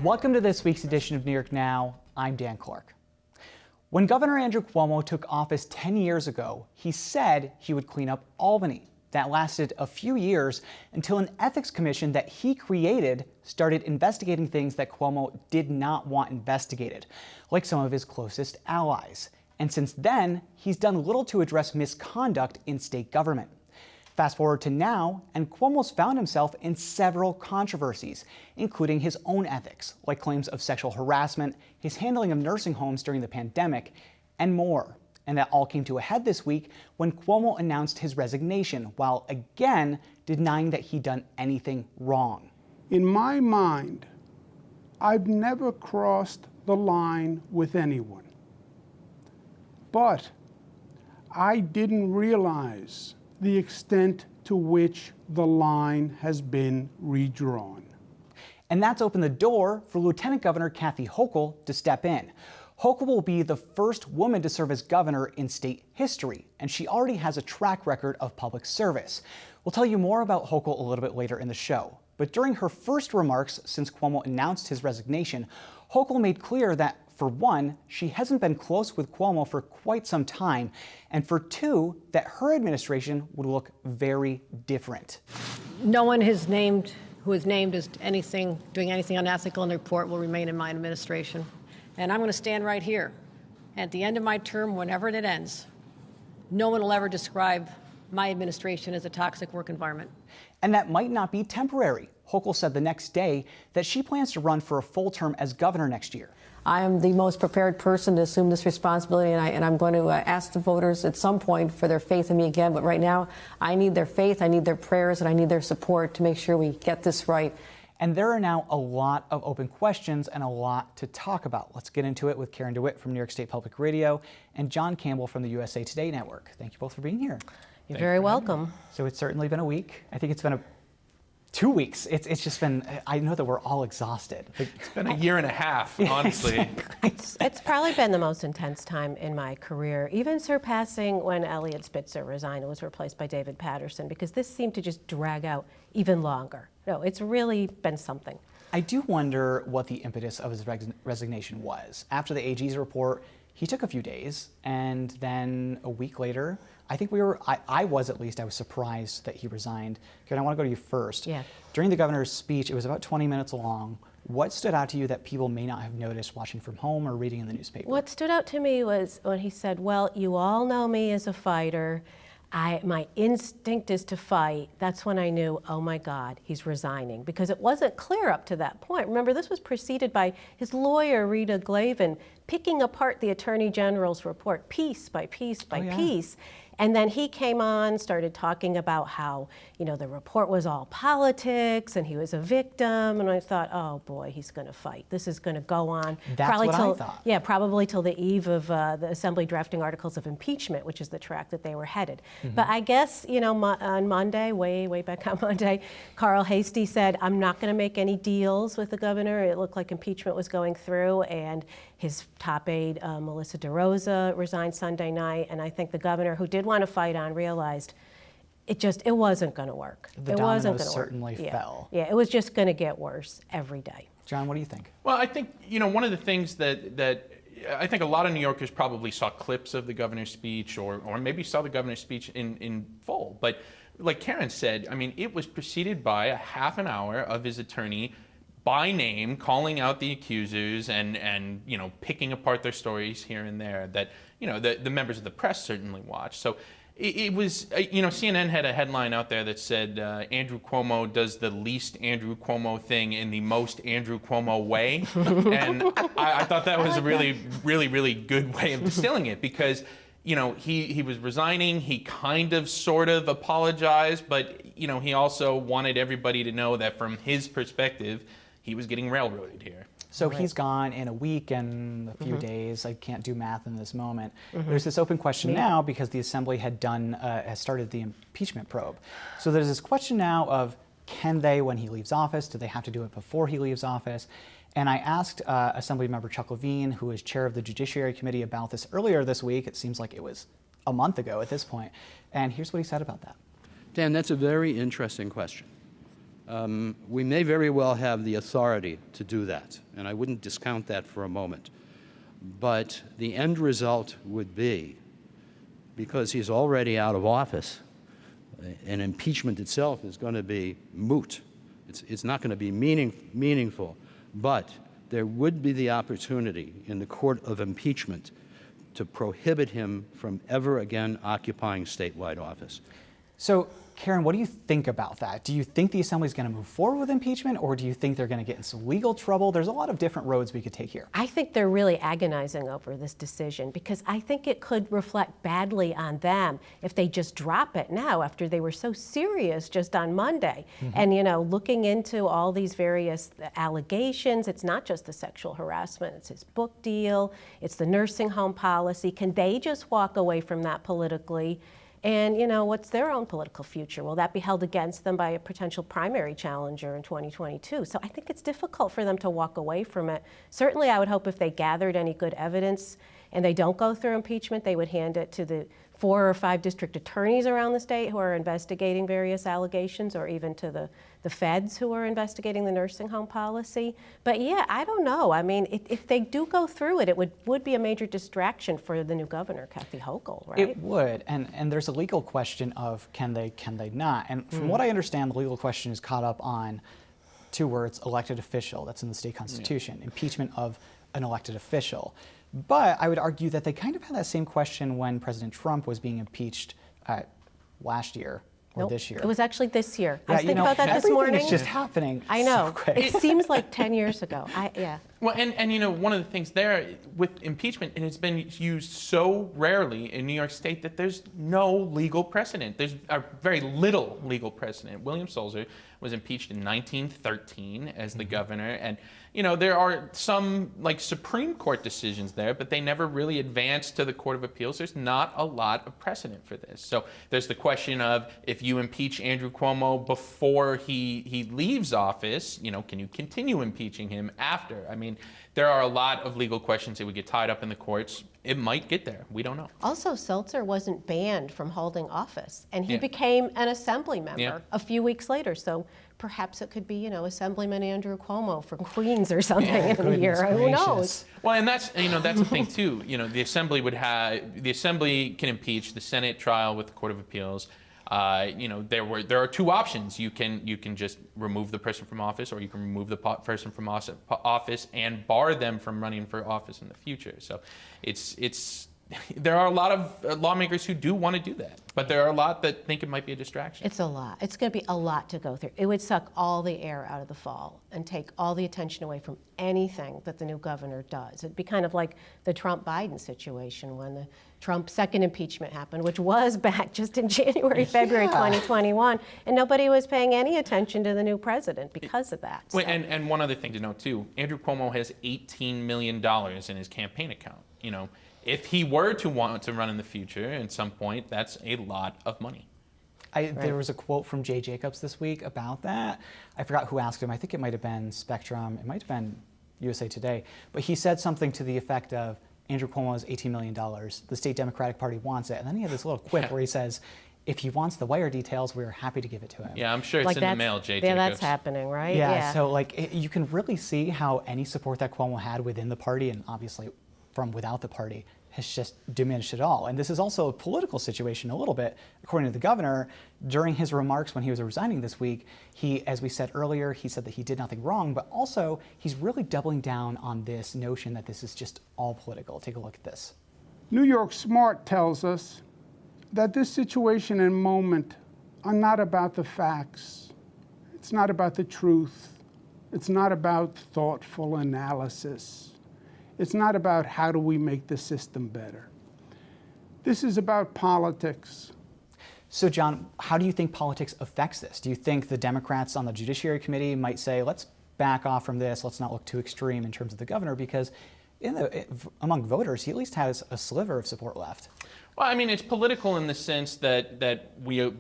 Welcome to this week's edition of New York Now. I'm Dan Clark. When Governor Andrew Cuomo took office 10 years ago, he said he would clean up Albany. That lasted a few years until an ethics commission that he created started investigating things that Cuomo did not want investigated, like some of his closest allies. And since then, he's done little to address misconduct in state government. Fast forward to now, and Cuomo's found himself in several controversies, including his own ethics, like claims of sexual harassment, his handling of nursing homes during the pandemic, and more. And that all came to a head this week when Cuomo announced his resignation, while again denying that he'd done anything wrong. In my mind, I've never crossed the line with anyone. But I didn't realize the extent to which the line has been redrawn. And that's opened the door for Lieutenant Governor Kathy Hochul to step in. Hochul will be the first woman to serve as governor in state history, and she already has a track record of public service. We'll tell you more about Hochul a little bit later in the show. But during her first remarks since Cuomo announced his resignation, Hochul made clear that, for one, she hasn't been close with Cuomo for quite some time, and for two, that her administration would look very different. No one who is named as doing anything unethical in the report will remain in my administration. And I'm going to stand right here. At the end of my term, whenever it ends, no one will ever describe my administration as a toxic work environment. And that might not be temporary. Hochul said the next day that she plans to run for a full term as governor next year. I am the most prepared person to assume this responsibility, and I'm going to ask the voters at some point for their faith in me again. But right now, I need their faith, I need their prayers, and I need their support to make sure we get this right. And there are now a lot of open questions and a lot to talk about. Let's get into it with Karen DeWitt from New York State Public Radio and John Campbell from the USA Today Network. Thank you both for being here. You're very welcome. So it's certainly been a week. I think it's been 2 weeks. It's just been, I know that we're all exhausted. It's been a year and a half, honestly. It's probably been the most intense time in my career, even surpassing when Eliot Spitzer resigned and was replaced by David Patterson, because this seemed to just drag out even longer. No, it's really been something. I do wonder what the impetus of his resignation was. After the AG's report, he took a few days, and then a week later, I think I was surprised that he resigned. Karen, I want to go to you first. Yeah. During the governor's speech, it was about 20 minutes long. What stood out to you that people may not have noticed watching from home or reading in the newspaper? What stood out to me was when he said, well, you all know me as a fighter. My instinct is to fight. That's when I knew, oh my God, he's resigning, because it wasn't clear up to that point. Remember, this was preceded by his lawyer, Rita Glavin, picking apart the Attorney General's report piece by piece by piece. And then he came on, started talking about how, the report was all politics and he was a victim. And I thought, oh boy, he's going to fight. This is going to go on. That's probably what I thought. Yeah, probably till the eve of the Assembly drafting articles of impeachment, which is the track that they were headed. Mm-hmm. But I guess, on Monday, way back on Monday, Carl Hastie said, I'm not going to make any deals with the governor. It looked like impeachment was going through, and his top aide, Melissa DeRosa, resigned Sunday night. And I think the governor, who did want to fight on, realized it wasn't going to work. The dominoes certainly fell. Yeah, it was just going to get worse every day. John, what do you think? Well, I think, one of the things that I think a lot of New Yorkers probably saw clips of the governor's speech or maybe saw the governor's speech in full. But like Karen said, it was preceded by a half an hour of his attorney by name calling out the accusers and picking apart their stories here and there that, the members of the press certainly watched. So it was, CNN had a headline out there that said, Andrew Cuomo does the least Andrew Cuomo thing in the most Andrew Cuomo way. And I thought that was a really, really, really good way of distilling it, because, he was resigning. He kind of sort of apologized, but, he also wanted everybody to know that from his perspective, he was getting railroaded here. So he's gone in a week and a few days. I can't do math in this moment. There's this open question now because the Assembly has started the impeachment probe. So there's this question now of, can they, when he leaves office, do they have to do it before he leaves office? And I asked Assembly member Chuck Levine, who is chair of the Judiciary Committee, about this earlier this week. It seems like it was a month ago at this point. And here's what he said about that. Dan, that's a very interesting question. we may very well have the authority to do that, and I wouldn't discount that for a moment. But the end result would be, because he's already out of office, an impeachment itself is going to be moot. It's not going to be meaningful. But there would be the opportunity in the court of impeachment to prohibit him from ever again occupying statewide office. So, Karen, what do you think about that? Do you think the Assembly is going to move forward with impeachment, or do you think they're going to get in some legal trouble? There's a lot of different roads we could take here. I think they're really agonizing over this decision because I think it could reflect badly on them if they just drop it now after they were so serious just on Monday. And, looking into all these various allegations, it's not just the sexual harassment, it's his book deal, it's the nursing home policy. Can they just walk away from that politically? And, what's their own political future? Will that be held against them by a potential primary challenger in 2022? So I think it's difficult for them to walk away from it. Certainly, I would hope if they gathered any good evidence and they don't go through impeachment, they would hand it to the 4 or 5 district attorneys around the state who are investigating various allegations, or even to the feds who are investigating the nursing home policy. But yeah, I don't know. I mean, if they do go through it, it would be a major distraction for the new governor, Kathy Hochul, right? It would, and there's a legal question of can they not? And from what I understand, the legal question is caught up on 2 words: elected official. That's in the state constitution. Impeachment of an elected official. But I would argue that they kind of had that same question when President Trump was being impeached last year or Nope. this year. It was actually this year. I Yeah, was thinking about that this everything morning. is just happening. I know. So quick. It seems like 10 years ago. Yeah. Well, and one of the things there with impeachment, and it's been used so rarely in New York State that there's no legal precedent. There's a very little legal precedent. William Sulzer was impeached in 1913 as the governor, and there are some like Supreme Court decisions there, but they never really advanced to the Court of Appeals. There's not a lot of precedent for this. So there's the question of if you impeach Andrew Cuomo before he leaves office, can you continue impeaching him after? I mean, there are a lot of legal questions that would get tied up in the courts. It might get there. We don't know. Also, Seltzer wasn't banned from holding office, and he Yeah. became an assembly member Yeah. a few weeks later. So perhaps it could be, Assemblyman Andrew Cuomo from Queens or something in a Goodness year. Who gracious. knows? Well, and that's the thing too. The Assembly can impeach. The Senate trial with the Court of Appeals. There are 2 options. You can just remove the person from office, or you can remove the person from office and bar them from running for office in the future. So there are a lot of lawmakers who do want to do that, but there are a lot that think it might be a distraction. It's a lot. It's going to be a lot to go through. It would suck all the air out of the fall and take all the attention away from anything that the new governor does. It'd be kind of like the Trump-Biden situation when the Trump second impeachment happened, which was back just in January, February 2021, and nobody was paying any attention to the new president because of that. Well, and one other thing to note too, Andrew Cuomo has $18 million in his campaign account. If he were to want to run in the future at some point, that's a lot of money. There was a quote from Jay Jacobs this week about that. I forgot who asked him. I think it might have been Spectrum. It might have been USA Today. But he said something to the effect of, Andrew Cuomo has $18 million. The state Democratic Party wants it. And then he had this little quip where he says, if he wants the wire details, we're happy to give it to him. Yeah, I'm sure it's in the mail, Jay Jacobs. Yeah, that's happening, right? Yeah, so you can really see how any support that Cuomo had within the party, and obviously from without the party, has just diminished at all. And this is also a political situation a little bit. According to the governor, during his remarks when he was resigning this week, he, as we said earlier, he said that he did nothing wrong, but also he's really doubling down on this notion that this is just all political. Take a look at this. New York Smart tells us that this situation and moment are not about the facts. It's not about the truth. It's not about thoughtful analysis. It's not about how do we make the system better. This is about politics. So, John, how do you think politics affects this? Do you think the Democrats on the Judiciary Committee might say, let's back off from this, let's not look too extreme in terms of the governor, because among voters, he at least has a sliver of support left? Well, I mean, it's political in the sense that we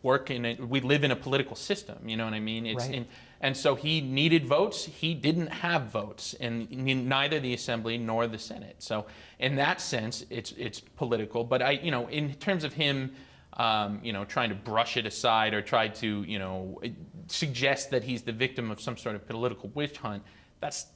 we live in a political system. You know what I mean? Right. And so he needed votes. He didn't have votes, and neither the Assembly nor the Senate. So in that sense, it's political. But in terms of him, trying to brush it aside or try to, suggest that he's the victim of some sort of political witch hunt. That's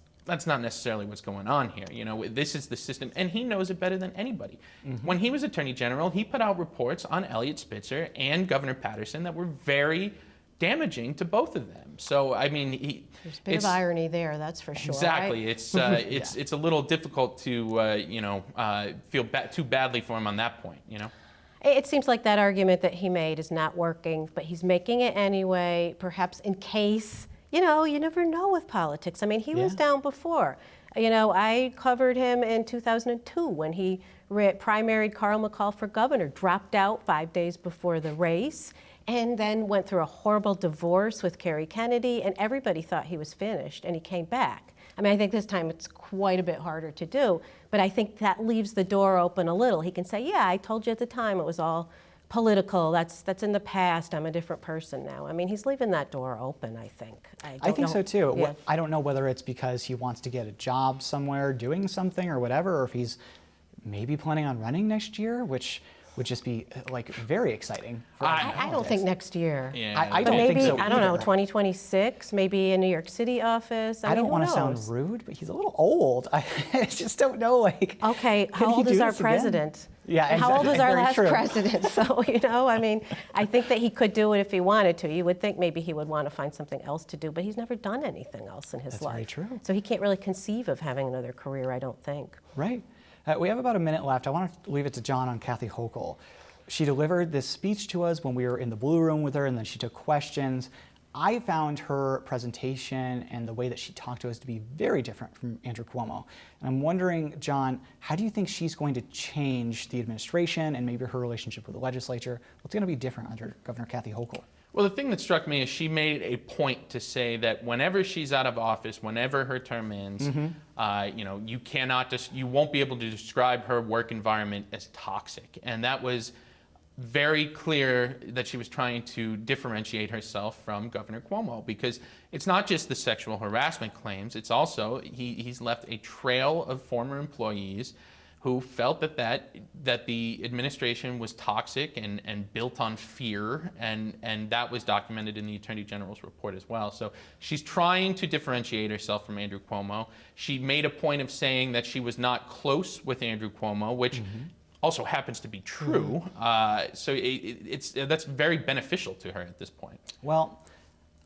not necessarily what's going on here. You know, this is the system, and he knows it better than anybody. When he was Attorney General, he put out reports on Eliot Spitzer and Governor Patterson that were very damaging to both of them. So, I mean, There's a bit of irony there, that's for sure. exactly. Right? It's a little difficult to feel too badly for him on that point. You know. It seems like that argument that he made is not working, but he's making it anyway, perhaps in case, you know, you never know with politics. I mean, he was down before. You know, I covered him in 2002 when he primaried Carl McCall for governor, dropped out 5 days before the race, and then went through a horrible divorce with Kerry Kennedy, and everybody thought he was finished, and he came back. I mean, I think this time it's quite a bit harder to do, but I think that leaves the door open a little. He can say, yeah, I told you at the time it was all political. That's in the past. I'm a different person now. I mean, he's leaving that door open, I think. I think so too. Yeah. I don't know whether it's because he wants to get a job somewhere doing something or whatever, or if he's maybe planning on running next year, which would just be like very exciting. For I don't think next year. Yeah, I But don't maybe, think so I don't know, either. 2026, maybe a New York City office. I mean, don't who want to sound knows? rude, but he's a little old. I just don't know, like. Okay, could how he old do is our this again? president? Yeah, And how old was exactly. our Very last true. president? So, you know, I mean, I think that he could do it if he wanted to. You would think maybe he would want to find something else to do, but he's never done anything else in his That's life. very true. So he can't really conceive of having another career, I don't think. Right. We have about a minute left. I want to leave it to John on Kathy Hochul. She delivered this speech to us when we were in the Blue Room with her, and then she took questions. I found her presentation and the way that she talked to us to be very different from Andrew Cuomo. And I'm wondering, John, how do you think she's going to change the administration and maybe her relationship with the legislature? What's going to be different under Governor Kathy Hochul? Well, the thing that struck me is she made a point to say that whenever she's out of office, whenever her term ends, you won't be able to describe her work environment as toxic, and that was very clear that she was trying to differentiate herself from Governor Cuomo, because it's not just the sexual harassment claims, it's also he's left a trail of former employees who felt that the administration was toxic and built on fear, and that was documented in the Attorney General's report as well. So she's trying to differentiate herself from Andrew Cuomo. She made a point of saying that she was not close with Andrew Cuomo, which also happens to be true. So that's very beneficial to her at this point. Well,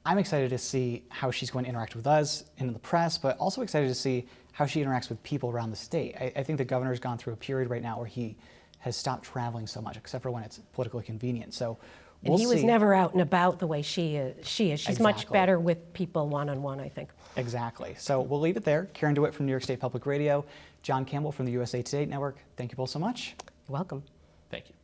I'm excited to see how she's going to interact with us in the press, but also excited to see how she interacts with people around the state. I think the governor's gone through a period right now where he has stopped traveling so much, except for when it's politically convenient. So And we'll he was see. never out and about the way she is. She's much Exactly. better with people one-on-one, I think. Exactly. So we'll leave it there. Karen DeWitt from New York State Public Radio, John Campbell from the USA Today Network. Thank you both so much. You're welcome. Thank you.